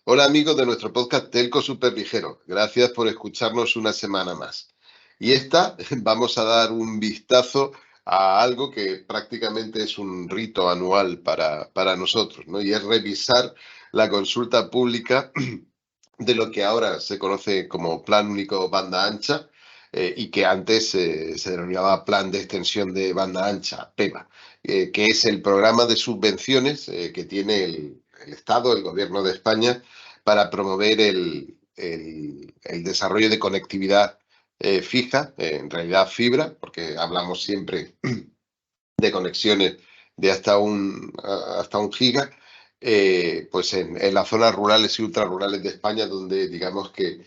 Hola amigos de nuestro podcast Telco Superligero. Gracias por escucharnos una semana más. Y esta vamos a dar un vistazo a algo que prácticamente es un rito anual para nosotros, ¿no? Y es revisar la consulta pública de lo que ahora se conoce como Plan Único Banda Ancha y que antes se denominaba Plan de Extensión de Banda Ancha, PEBA, que es el programa de subvenciones que tiene el Estado, el Gobierno de España, para promover el desarrollo de conectividad fija, en realidad fibra, porque hablamos siempre de conexiones de hasta un giga, pues en las zonas rurales y ultrarrurales de España, donde digamos que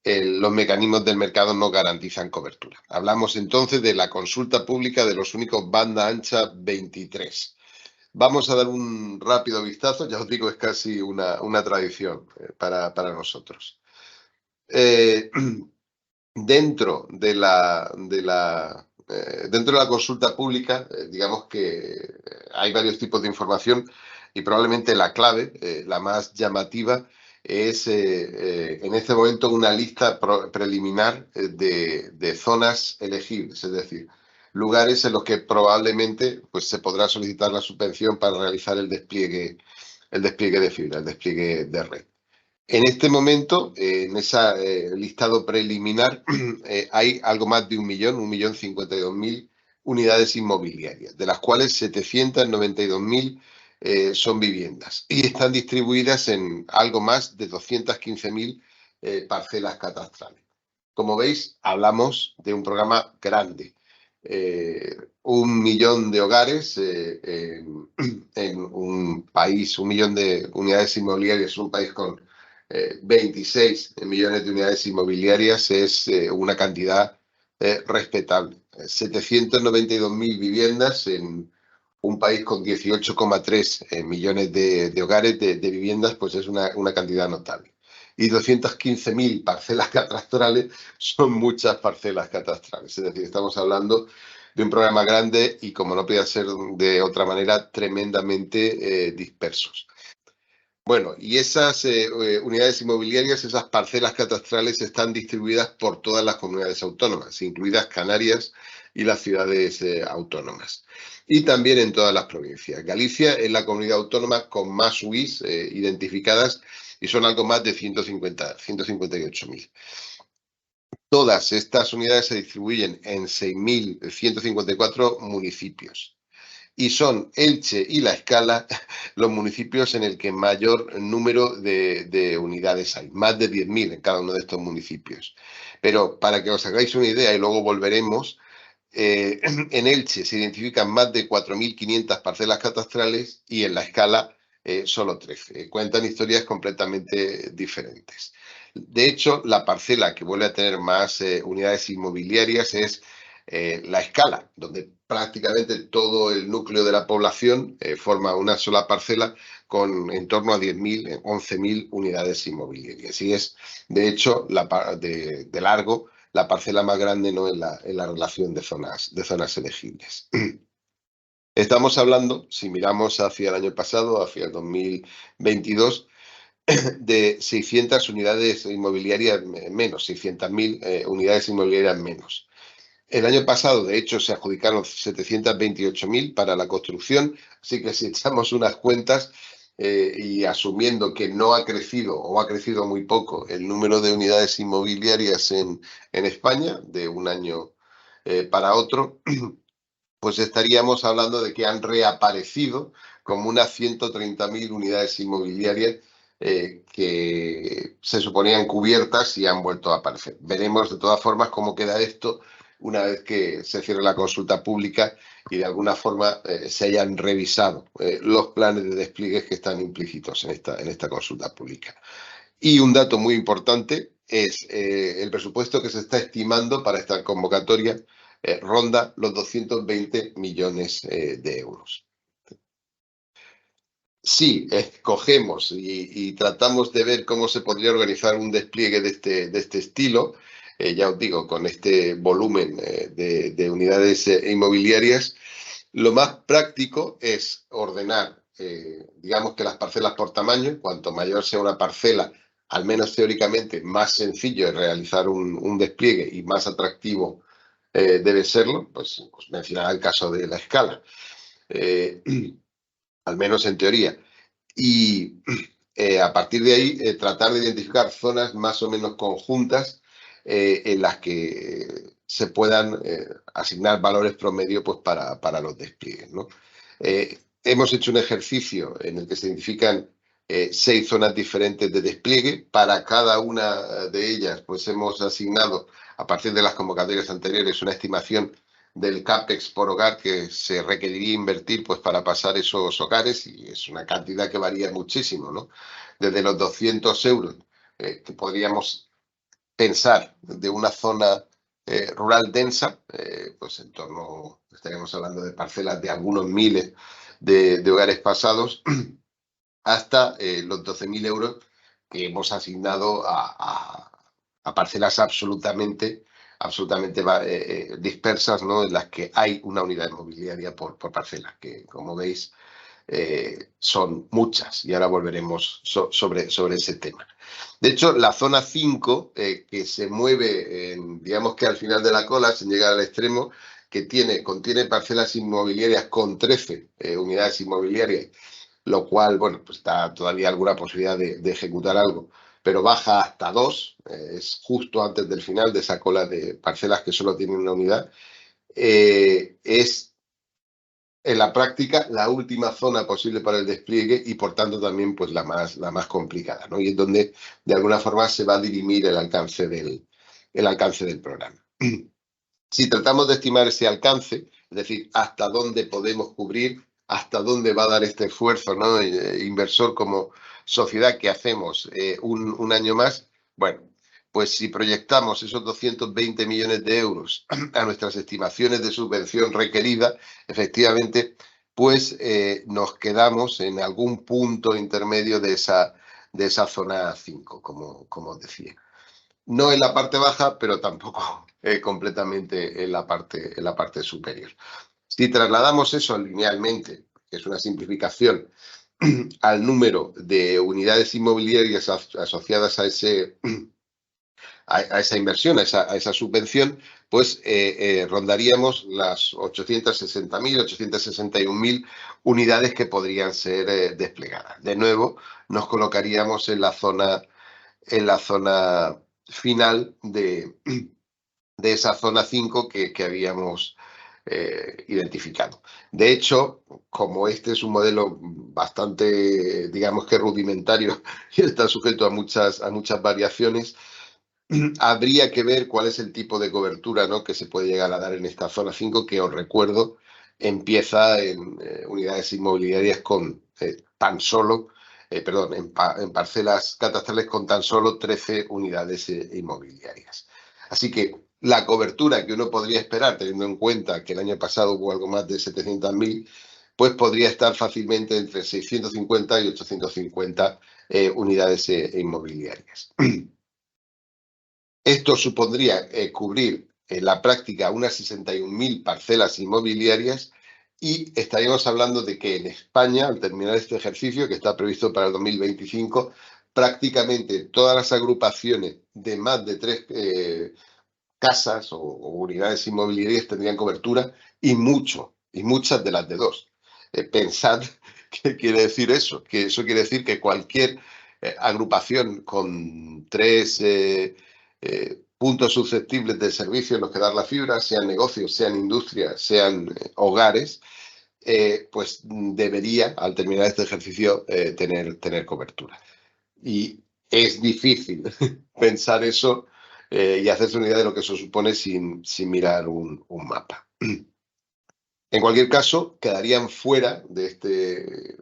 los mecanismos del mercado no garantizan cobertura. Hablamos entonces de la consulta pública de los únicos banda ancha 23. Vamos a dar un rápido vistazo, ya os digo, es casi una tradición para nosotros. Eh, dentro de la consulta pública, digamos que hay varios tipos de información y probablemente la clave, la más llamativa, es en este momento una lista preliminar de zonas elegibles, es decir, lugares en los que probablemente pues, se podrá solicitar la subvención para realizar el despliegue de fibra, el despliegue de red. En este momento, en ese listado preliminar, hay algo más de 1.052.000 unidades inmobiliarias, de las cuales 792.000 son viviendas y están distribuidas en algo más de 215.000 parcelas catastrales. Como veis, hablamos de un programa grande. 1 millón de hogares en un país, 1 millón de unidades inmobiliarias, un país con 26 millones de unidades inmobiliarias es una cantidad respetable. 792.000 viviendas en un país con 18,3 millones de hogares de viviendas, pues es una cantidad notable. Y 215.000 parcelas catastrales son muchas parcelas catastrales. Es decir, estamos hablando de un programa grande y, como no podía ser de otra manera, tremendamente dispersos. Bueno, y esas unidades inmobiliarias, esas parcelas catastrales están distribuidas por todas las comunidades autónomas, incluidas Canarias y las ciudades autónomas. Y también en todas las provincias. Galicia es la comunidad autónoma con más UIs identificadas y son algo más de 158.000. Todas estas unidades se distribuyen en 6.154 municipios y son Elche y La Escala los municipios en el que mayor número de unidades hay, más de 10.000 en cada uno de estos municipios. Pero para que os hagáis una idea, y luego volveremos, en Elche se identifican más de 4.500 parcelas catastrales y en La Escala solo 13. Cuentan historias completamente diferentes. De hecho, la parcela que vuelve a tener más unidades inmobiliarias es La Escala, donde prácticamente todo el núcleo de la población forma una sola parcela con en torno a 10.000, 11.000 unidades inmobiliarias. Y es, de hecho, de largo, la parcela más grande, ¿no?, en la relación de zonas elegibles. Estamos hablando, si miramos hacia el año pasado, hacia el 2022, de 600 unidades inmobiliarias menos, 600.000 unidades inmobiliarias menos. El año pasado, de hecho, se adjudicaron 728.000 para la construcción, así que si echamos unas cuentas y asumiendo que no ha crecido o ha crecido muy poco el número de unidades inmobiliarias en España de un año para otro, pues estaríamos hablando de que han reaparecido como unas 130.000 unidades inmobiliarias que se suponían cubiertas y han vuelto a aparecer. Veremos de todas formas cómo queda esto una vez que se cierre la consulta pública y de alguna forma se hayan revisado los planes de despliegues que están implícitos en esta consulta pública. Y un dato muy importante es el presupuesto que se está estimando para esta convocatoria ronda los 220 millones de euros. Si escogemos y tratamos de ver cómo se podría organizar un despliegue de este estilo, ya os digo, con este volumen de unidades inmobiliarias, lo más práctico es ordenar digamos que las parcelas por tamaño, cuanto mayor sea una parcela, al menos teóricamente, más sencillo es realizar un despliegue y más atractivo debe serlo, pues mencionaba el caso de la escala, al menos en teoría. Y a partir de ahí, tratar de identificar zonas más o menos conjuntas en las que se puedan asignar valores promedio pues, para los despliegues, ¿no? Hemos hecho un ejercicio en el que se identifican 6 zonas diferentes de despliegue. Para cada una de ellas, pues hemos asignado, a partir de las convocatorias anteriores, una estimación del CAPEX por hogar que se requeriría invertir pues, para pasar esos hogares, y es una cantidad que varía muchísimo, ¿no? Desde los 200 euros que podríamos pensar de una zona rural densa, pues en torno, estaríamos hablando de parcelas de algunos miles de hogares pasados, hasta los 12.000 euros que hemos asignado a parcelas absolutamente dispersas, ¿no? En las que hay una unidad inmobiliaria por parcela, que como veis son muchas, y ahora volveremos sobre ese tema. De hecho, la zona 5, que se mueve, digamos que al final de la cola, sin llegar al extremo, que contiene parcelas inmobiliarias con 13 unidades inmobiliarias, lo cual, bueno, pues está todavía alguna posibilidad de ejecutar algo, pero baja hasta 2, es justo antes del final de esa cola de parcelas que solo tienen una unidad. Es en la práctica la última zona posible para el despliegue y por tanto también pues la más complicada, ¿no? Y es donde de alguna forma se va a dirimir el alcance del programa. Si tratamos de estimar ese alcance, es decir, hasta dónde podemos cubrir, hasta dónde va a dar este esfuerzo, ¿no? Inversor como sociedad que hacemos un año más, bueno, pues si proyectamos esos 220 millones de euros a nuestras estimaciones de subvención requerida, efectivamente, pues nos quedamos en algún punto intermedio de esa zona 5, como os decía. No en la parte baja, pero tampoco completamente en la parte superior. Si trasladamos eso linealmente, que es una simplificación, al número de unidades inmobiliarias asociadas a esa inversión, a esa subvención, pues rondaríamos las 860.000, 861.000 unidades que podrían ser desplegadas. De nuevo, nos colocaríamos en la zona final de esa zona 5 que habíamos identificado. De hecho, como este es un modelo bastante, digamos que rudimentario y está sujeto a muchas variaciones, habría que ver cuál es el tipo de cobertura, ¿no? Que se puede llegar a dar en esta zona 5, que os recuerdo, empieza en unidades inmobiliarias con tan solo, perdón, en parcelas catastrales con tan solo 13 unidades inmobiliarias. Así que la cobertura que uno podría esperar, teniendo en cuenta que el año pasado hubo algo más de 700.000, pues podría estar fácilmente entre 650 y 850 unidades inmobiliarias. Esto supondría cubrir en la práctica unas 61.000 parcelas inmobiliarias, y estaríamos hablando de que en España, al terminar este ejercicio, que está previsto para el 2025, prácticamente todas las agrupaciones de más de 3 casas o unidades inmobiliarias tendrían cobertura, y muchas de las de 2. Pensad qué quiere decir eso, que eso quiere decir que cualquier agrupación con 3 puntos susceptibles de servicio en los que dar la fibra, sean negocios, sean industrias, sean hogares, pues debería, al terminar este ejercicio, tener cobertura. Y es difícil pensar eso y hacerse una idea de lo que eso supone sin mirar un mapa. En cualquier caso, quedarían fuera de este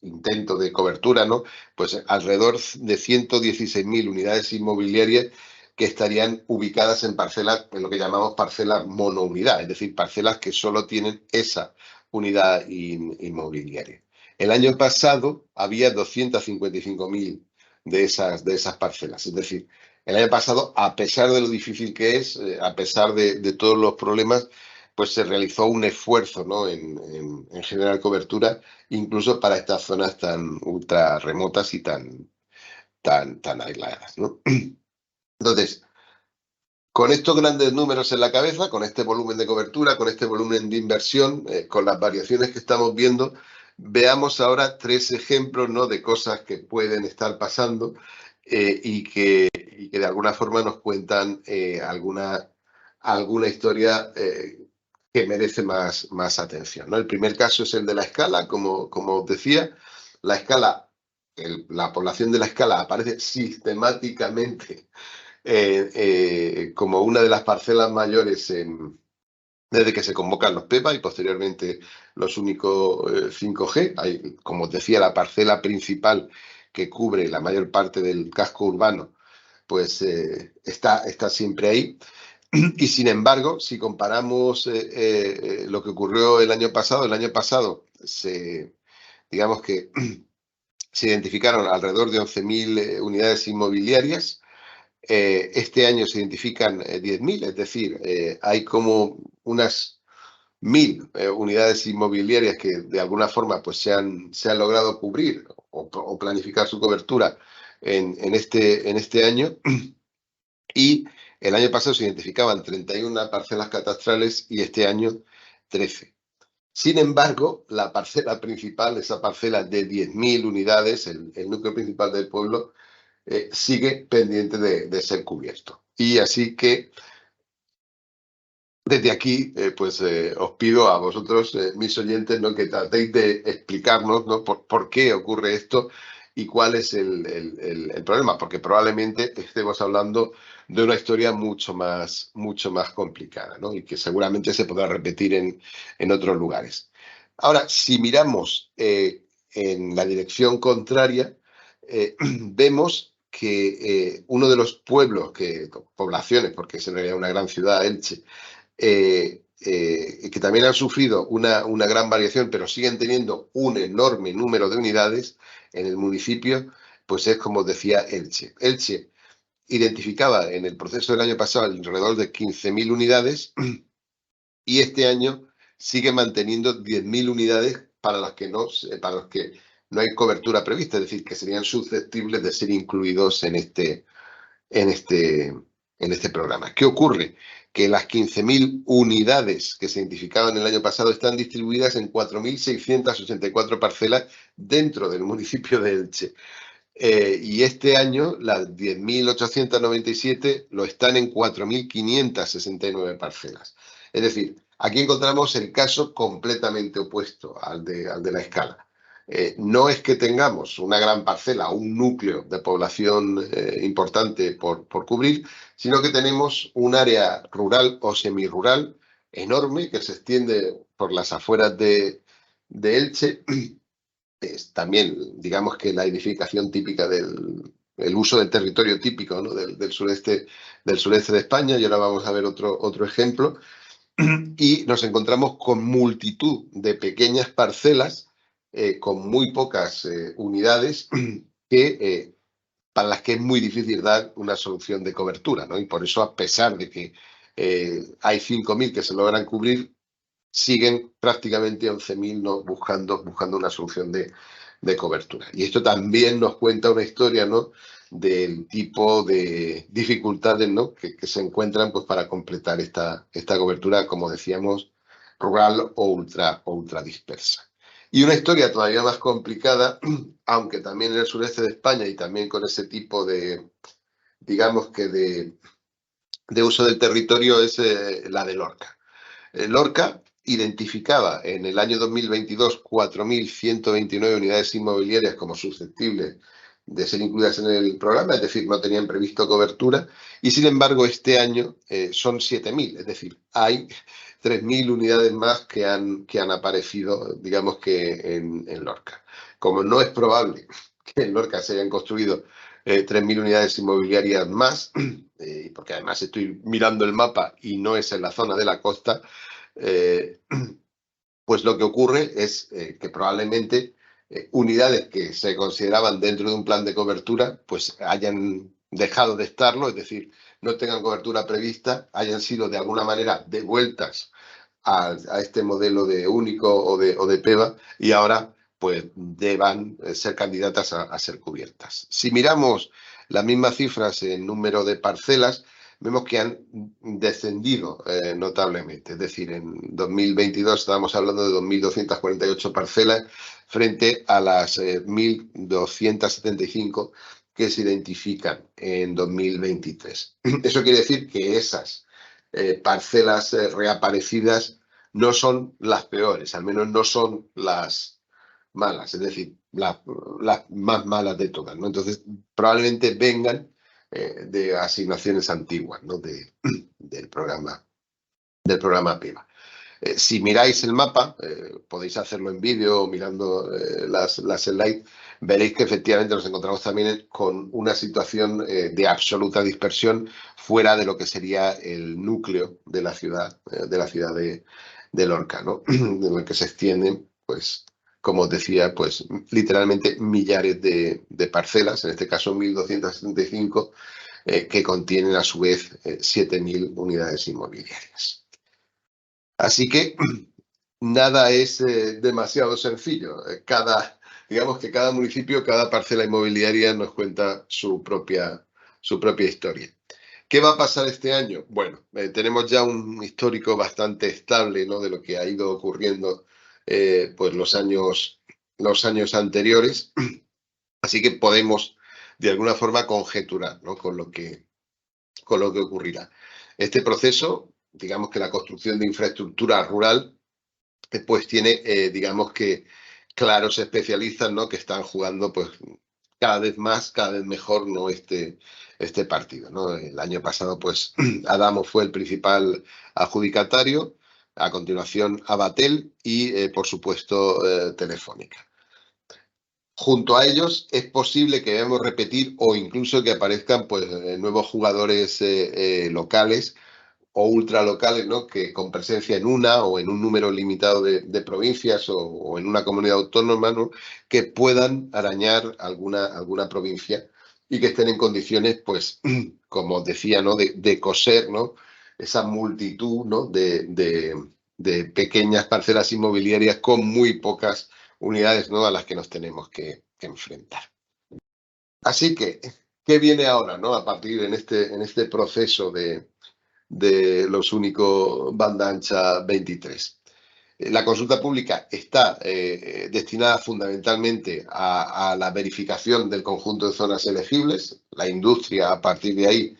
intento de cobertura, ¿no? Pues alrededor de 116.000 unidades inmobiliarias que estarían ubicadas en parcelas, en lo que llamamos parcelas monounidad, es decir, parcelas que solo tienen esa unidad inmobiliaria. El año pasado había 255.000 de esas parcelas, es decir, el año pasado, a pesar de lo difícil que es, a pesar de todos los problemas, pues se realizó un esfuerzo, ¿no?, en generar cobertura, incluso para estas zonas tan ultra remotas y tan aisladas, ¿no? Entonces, con estos grandes números en la cabeza, con este volumen de cobertura, con este volumen de inversión, con las variaciones que estamos viendo, veamos ahora 3 ejemplos, ¿no?, de cosas que pueden estar pasando y que de alguna forma nos cuentan alguna historia que merece más atención, ¿no? El primer caso es el de la escala, como os decía. La escala, la población de la escala aparece sistemáticamente como una de las parcelas mayores desde que se convocan los PEPA y posteriormente los únicos 5G. Hay, como os decía, la parcela principal que cubre la mayor parte del casco urbano, pues está siempre ahí. Y sin embargo, si comparamos lo que ocurrió el año pasado digamos que se identificaron alrededor de 11.000 unidades inmobiliarias. Este año se identifican 10.000, es decir, hay como unas 1.000 unidades inmobiliarias que de alguna forma pues se han logrado cubrir o planificar su cobertura en este año. Y el año pasado se identificaban 31 parcelas catastrales y este año 13. Sin embargo, la parcela principal, esa parcela de 10.000 unidades, el núcleo principal del pueblo, sigue pendiente de ser cubierto. Y así que desde aquí, os pido a vosotros, mis oyentes, ¿no?, que tratéis de explicarnos, ¿no?, por qué ocurre esto y cuál es el problema, porque probablemente estemos hablando de una historia mucho más complicada, ¿no?, y que seguramente se podrá repetir en otros lugares. Ahora, si miramos en la dirección contraria, vemos que uno de los pueblos, poblaciones, porque es en realidad una gran ciudad, Elche, que también han sufrido una gran variación, pero siguen teniendo un enorme número de unidades en el municipio, pues es, como decía, Elche. Elche identificaba en el proceso del año pasado alrededor de 15.000 unidades y este año sigue manteniendo 10.000 unidades para los que no hay cobertura prevista, es decir, que serían susceptibles de ser incluidos en este programa. ¿Qué ocurre? Que las 15.000 unidades que se identificaban el año pasado están distribuidas en 4.684 parcelas dentro del municipio de Elche. Y este año las 10.897 lo están en 4.569 parcelas. Es decir, aquí encontramos el caso completamente opuesto al de la escala. No es que tengamos una gran parcela, un núcleo de población importante por cubrir, sino que tenemos un área rural o semirural enorme que se extiende por las afueras de Elche. Es también, digamos, que la edificación típica el uso del territorio típico, ¿no?, del sureste de España, y ahora vamos a ver otro ejemplo. Y nos encontramos con multitud de pequeñas parcelas con muy pocas unidades para las que es muy difícil dar una solución de cobertura, ¿no? Y por eso, a pesar de que hay 5.000 que se logran cubrir, siguen prácticamente 11.000, ¿no?, buscando una solución de cobertura. Y esto también nos cuenta una historia, ¿no?, del tipo de dificultades, ¿no?, que se encuentran pues para completar esta cobertura, como decíamos, rural o ultra dispersa. Y una historia todavía más complicada, aunque también en el sureste de España y también con ese tipo de, digamos que de uso del territorio, es la de Lorca. Lorca identificaba en el año 2022 4.129 unidades inmobiliarias como susceptibles de ser incluidas en el programa, es decir, no tenían previsto cobertura, y sin embargo este año son 7.000, es decir, hay 3.000 unidades más que han aparecido, digamos que en Lorca. Como no es probable que en Lorca se hayan construido 3.000 unidades inmobiliarias más, porque además estoy mirando el mapa y no es en la zona de la costa, pues lo que ocurre es que probablemente unidades que se consideraban dentro de un plan de cobertura pues hayan dejado de estarlo, es decir, no tengan cobertura prevista, hayan sido de alguna manera devueltas a este modelo de único o de PEVA y ahora pues deban ser candidatas a ser cubiertas. Si miramos las mismas cifras en número de parcelas, vemos que han descendido notablemente. Es decir, en 2022 estábamos hablando de 2.248 parcelas frente a las 1.275 que se identifican en 2023. Eso quiere decir que esas parcelas reaparecidas no son las peores, al menos no son las malas, es decir, las más malas de todas, ¿no? Entonces, probablemente vengan de asignaciones antiguas, ¿no? Del programa PEVA. Si miráis el mapa, podéis hacerlo en vídeo mirando las slides, veréis que efectivamente nos encontramos también con una situación de absoluta dispersión fuera de lo que sería el núcleo de la ciudad de Lorca, ¿no? En el que se extienden, pues, como os decía, pues literalmente millares de parcelas, en este caso 1.275, que contienen a su vez 7.000 unidades inmobiliarias. Así que nada es demasiado sencillo. Digamos que cada municipio, cada parcela inmobiliaria nos cuenta su propia historia. ¿Qué va a pasar este año? Bueno, tenemos ya un histórico bastante estable, ¿no? De lo que ha ido ocurriendo pues los años anteriores. Así que podemos de alguna forma conjeturar, ¿no? con lo que ocurrirá. Este proceso, digamos que la construcción de infraestructura rural, pues tiene, digamos que, claros especialistas, ¿no? Que están jugando, pues, cada vez más, cada vez mejor, ¿no? Este partido, ¿no? El año pasado, pues, Adamo fue el principal adjudicatario, a continuación Abatel y, por supuesto, Telefónica. Junto a ellos es posible que veamos repetir o incluso que aparezcan pues, nuevos jugadores locales o ultralocales, ¿no? Que con presencia en una o en un número limitado de provincias o en una comunidad autónoma, ¿no? Que puedan arañar alguna provincia y que estén en condiciones, pues, como os decía, ¿no? De coser, ¿no? Esa multitud, ¿no? de pequeñas parcelas inmobiliarias con muy pocas unidades, ¿no? A las que nos tenemos que enfrentar. Así que, ¿qué viene ahora, ¿no? A partir en este proceso de los únicos banda ancha 23. La consulta pública está destinada fundamentalmente a la verificación del conjunto de zonas elegibles. La industria, a partir de ahí,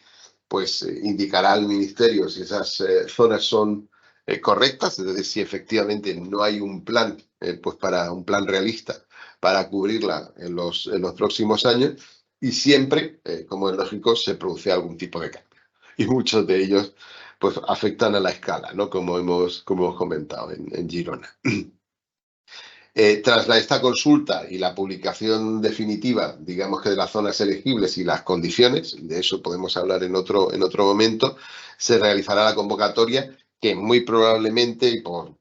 pues indicará al Ministerio si esas zonas son correctas, es decir, si efectivamente no hay un plan, pues para un plan realista para cubrirla en los próximos años y siempre, como es lógico, se produce algún tipo de cambio. Y muchos de ellos pues afectan a la escala, ¿no? Como hemos comentado en Girona. Tras esta consulta y la publicación definitiva, digamos que de las zonas elegibles y las condiciones, de eso podemos hablar en otro momento, se realizará la convocatoria que muy probablemente, y por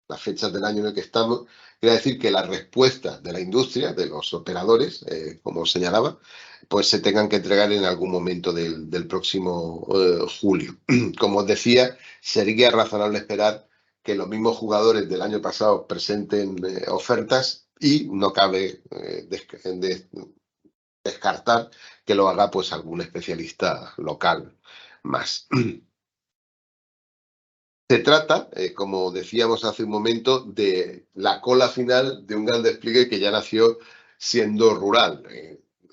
las fechas del año en el que estamos, quiere decir que la respuesta de la industria, de los operadores, como señalaba, pues se tengan que entregar en algún momento del próximo julio. Como os decía, sería razonable esperar que los mismos jugadores del año pasado presenten ofertas y no cabe descartar que lo haga pues algún especialista local más. Se trata, como decíamos hace un momento, de la cola final de un gran despliegue que ya nació siendo rural,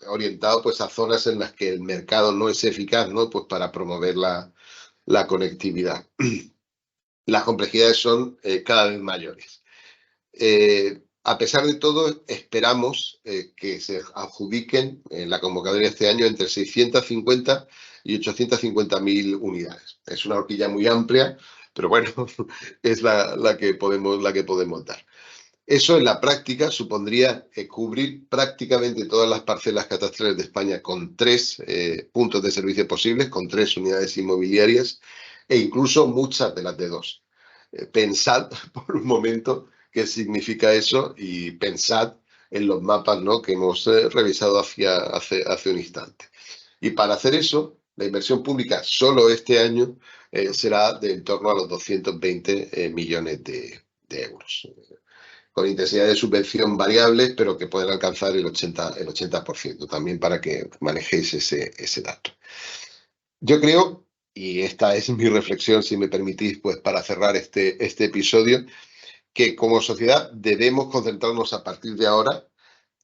orientado pues a zonas en las que el mercado no es eficaz, ¿no? Pues para promover la conectividad. Las complejidades son cada vez mayores. A pesar de todo, esperamos que se adjudiquen en la convocatoria de este año entre 650 y 850.000 unidades. Es una horquilla muy amplia, pero bueno, es la que podemos dar. Eso en la práctica supondría cubrir prácticamente todas las parcelas catastrales de España con 3 puntos de servicio posibles, con 3 unidades inmobiliarias e incluso muchas de las de 2. Pensad por un momento qué significa eso y pensad en los mapas, ¿no? Que hemos revisado hace un instante. Y para hacer eso, La inversión pública solo este año será de en torno a los 220 millones de euros, con intensidad de subvención variables, pero que pueden alcanzar el 80%, también para que manejéis ese dato. Yo creo, y esta es mi reflexión, si me permitís, pues para cerrar este episodio, que como sociedad debemos concentrarnos a partir de ahora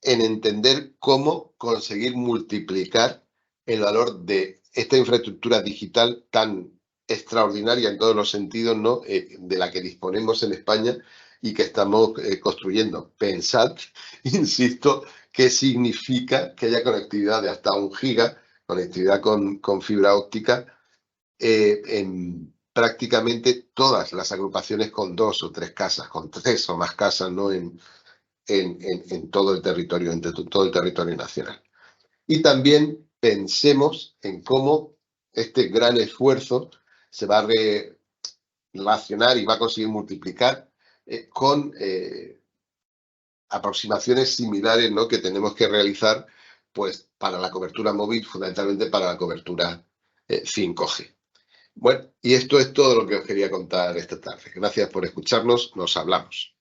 en entender cómo conseguir multiplicar el valor de esta infraestructura digital tan extraordinaria en todos los sentidos, ¿no? De la que disponemos en España y que estamos construyendo. Pensad, insisto, qué significa que haya conectividad de hasta 1 giga, conectividad con fibra óptica, en prácticamente todas las agrupaciones con 2 o 3 casas, con 3 o más casas, ¿no? En todo el territorio, todo el territorio nacional. Y también pensemos en cómo este gran esfuerzo se va a relacionar y va a conseguir multiplicar con aproximaciones similares, ¿no? Que tenemos que realizar pues, para la cobertura móvil, fundamentalmente para la cobertura 5G. Bueno, y esto es todo lo que os quería contar esta tarde. Gracias por escucharnos, nos hablamos.